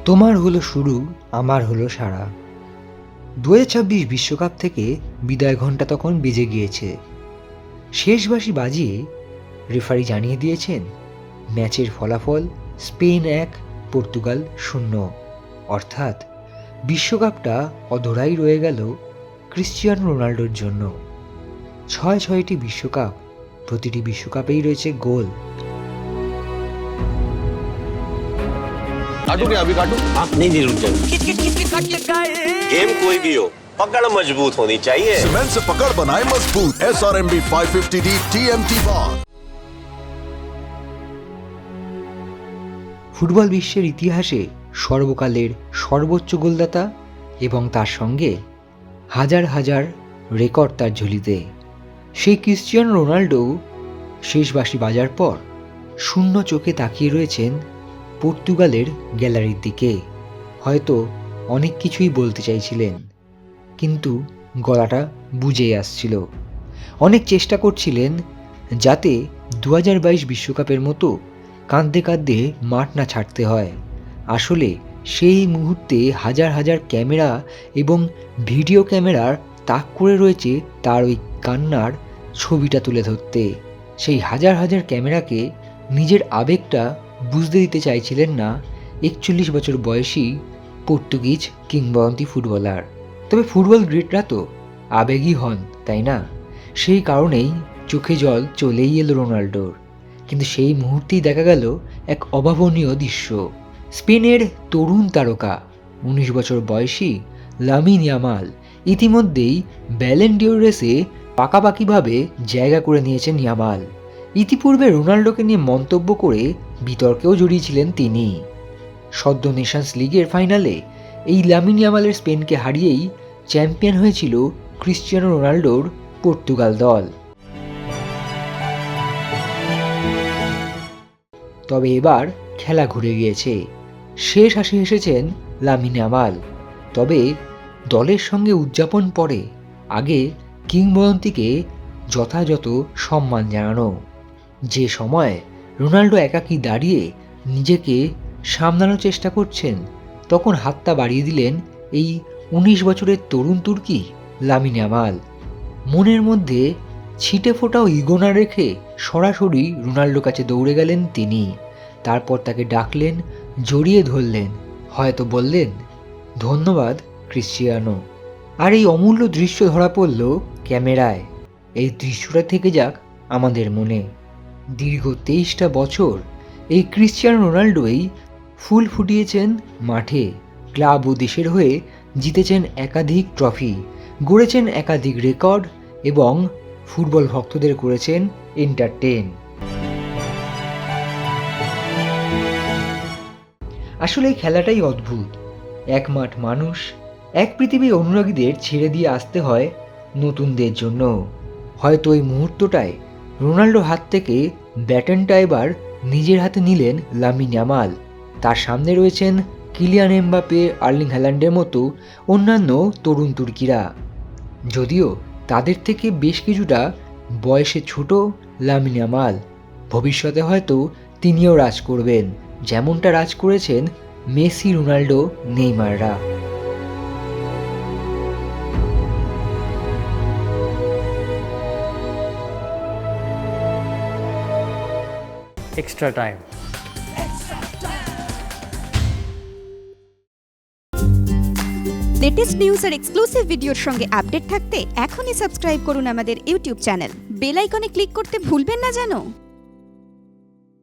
তোমার হলো শুরু, আমার হলো সারা। 2026 বিশ্বকাপ থেকে বিদায় ঘণ্টা তখন বেজে গিয়েছে। শেষ বাঁশি বাজিয়ে রেফারি জানিয়ে দিয়েছেন ম্যাচের ফলাফল স্পেন 1, পর্তুগাল 0। অর্থাৎ বিশ্বকাপটা অধরাই রয়ে গেল ক্রিশ্চিয়ানো রোনাল্ডোর জন্য। 6টি বিশ্বকাপ, প্রতিটি বিশ্বকাপেই রয়েছে গোল। काटू क्या अभी काटू? आप नहीं रुक जाओ। गेम कोई भी हो, पकड़ मजबूत होनी चाहिए। सीमेंट से पकड़ बनाए मजबूत। SRMB 550D TMT bar। Football বিশ্বের ইতিহাসে সর্বকালের সর্বোচ্চ গোলদাতা এবং তার সঙ্গে হাজার হাজার রেকর্ড তার ঝুলিতে। সেই ক্রিশ্চিয়ানো রোনাল্ডো শেষ বাঁশি বাজার পর শূন্য চোখে তাকিয়ে রয়েছেন পর্তুগালের গ্যালারির দিকে। হয়তো অনেক কিছুই বলতে চাইছিলেন, কিন্তু গলাটা বুঝে আসছিল। অনেক চেষ্টা করছিলেন যাতে 2022 বিশ্বকাপের মতো কাঁদতে কাঁদতে মাঠ না ছাড়তে হয়। আসলে সেই মুহূর্তে হাজার হাজার ক্যামেরা এবং ভিডিও ক্যামেরার তাক করে রয়েছে তার ওই কান্নার ছবিটা তুলে ধরতে। সেই হাজার হাজার ক্যামেরাকে নিজের আবেগটা বুঝতে দিতে চাইছিলেন না 41 বছর বয়সী পর্তুগিজ কিংবদন্তি ফুটবলার। তবে ফুটবল গ্রেটরা তো আবেগী হন, তাই না? সেই কারণেই চোখে জল চলেই এলো রোনাল্ডোর। কিন্তু সেই মুহূর্তেই দেখা গেল এক অভাবনীয় দৃশ্য। স্পেনের তরুণ তারকা 19 বছর বয়সী লামিন ইয়ামাল ইতিমধ্যেই ব্যালন ডিওর রেসে পাকাপাকিভাবে জায়গা করে নিয়েছেন ইয়ামাল। ইতিপূর্বে রোনাল্ডোকে নিয়ে মন্তব্য করে বিতর্কেও জড়িয়েছিলেন তিনি। সদ্য নেশনস লিগের ফাইনালে এই লামিন ইয়ামালের স্পেনকে হারিয়েই চ্যাম্পিয়ন হয়েছিল ক্রিশ্চিয়ানো রোনাল্ডোর পর্তুগাল দল। তবে এবার খেলা ঘুরে গিয়েছে, শেষ হাসি হেসেছেন লামিন ইয়ামাল। তবে দলের সঙ্গে উদযাপন পরে আগে কিংবদন্তিকে যথাযথ সম্মান জানানো। যে সময় রোনাল্ডো একাকী দাঁড়িয়ে নিজেকে সামলানোর চেষ্টা করছেন, তখন হাতটা বাড়িয়ে দিলেন এই 19 বছরের তরুণ তুর্কি লামিন ইয়ামাল। মনের মধ্যে ছিটে ফোটাও ইগো না রেখে সরাসরি রোনাল্ডোর কাছে দৌড়ে গেলেন তিনি। তারপর তাকে ডাকলেন, জড়িয়ে ধরলেন, হয়তো বললেন ধন্যবাদ ক্রিশ্চিয়ানো। আর এই অমূল্য দৃশ্য ধরা পড়ল ক্যামেরায়। এই দৃশ্যটা থেকে যাক আমাদের মনে। দীর্ঘ 23টা বছর এই ক্রিশ্চিয়ানো রোনাল্ডোই ফুল ফুটিয়েছেন মাঠে। ক্লাব ও দেশের হয়ে জিতেছেন একাধিক ট্রফি, গড়েছেন একাধিক রেকর্ড এবং ফুটবল ভক্তদের করেছেন এন্টারটেন। আসলে এই খেলাটাই অদ্ভুত। এক মাঠ মানুষ, এক পৃথিবী অনুরাগীদের ছেড়ে দিয়ে আসতে হয় নতুনদের জন্য। হয়তো ওই মুহূর্তটায় রোনাল্ডোর হাত থেকে ব্যাটনটা এবার নিজের হাতে নিলেন লামিন ইয়ামাল। তার সামনে রয়েছেন কিলিয়ান এমবাপে, আর্লিং হ্যালান্ডের মতো অন্যান্য তরুণ তুর্কিরা। যদিও তাদের থেকে বেশ কিছুটা বয়সে ছোট লামিন ইয়ামাল, ভবিষ্যতে হয়তো তিনিও রাজ করবেন, যেমনটা রাজ করেছেন মেসি, রোনাল্ডো, নেইমাররা। extra time. লেটেস্ট নিউজ আর এক্সক্লুসিভ ভিডিওর সঙ্গে আপডেট থাকতে এখনই সাবস্ক্রাইব করুন আমাদের ইউটিউব চ্যানেল। বেল আইকনে ক্লিক করতে ভুলবেন না যেন।